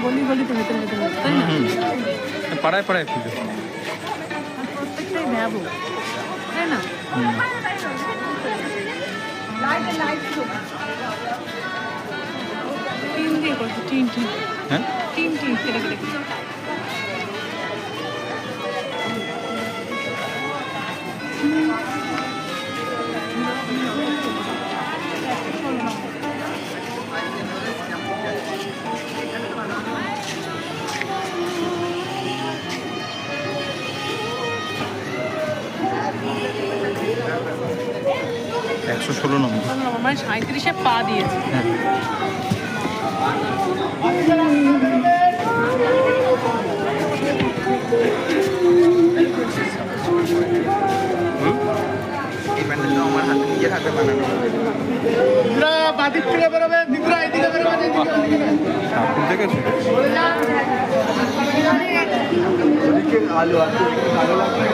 গলি গলিতে ভেতরে ভেতরে, তাই না? পাড়ায় পাড়ায় পুজো, প্রত্যেকটাই ভ্যাবো, তাই না? টিন দিয়ে করছে, টিন টিন, হ্যাঁ টিন টিন কেটে কেটে। একশো 16 নম্বর। মানে 37-এ পা দিয়েছে। হ্যাঁ এই প্যান্ডেলটা আমার হাতে নিজের হাতে বানানো। বাদিক থেকে বেরোবে, দিকরা এদিকে বেরোবে, ঠাকুর দেখেছো? আলু আছে, ভালো লাগবে।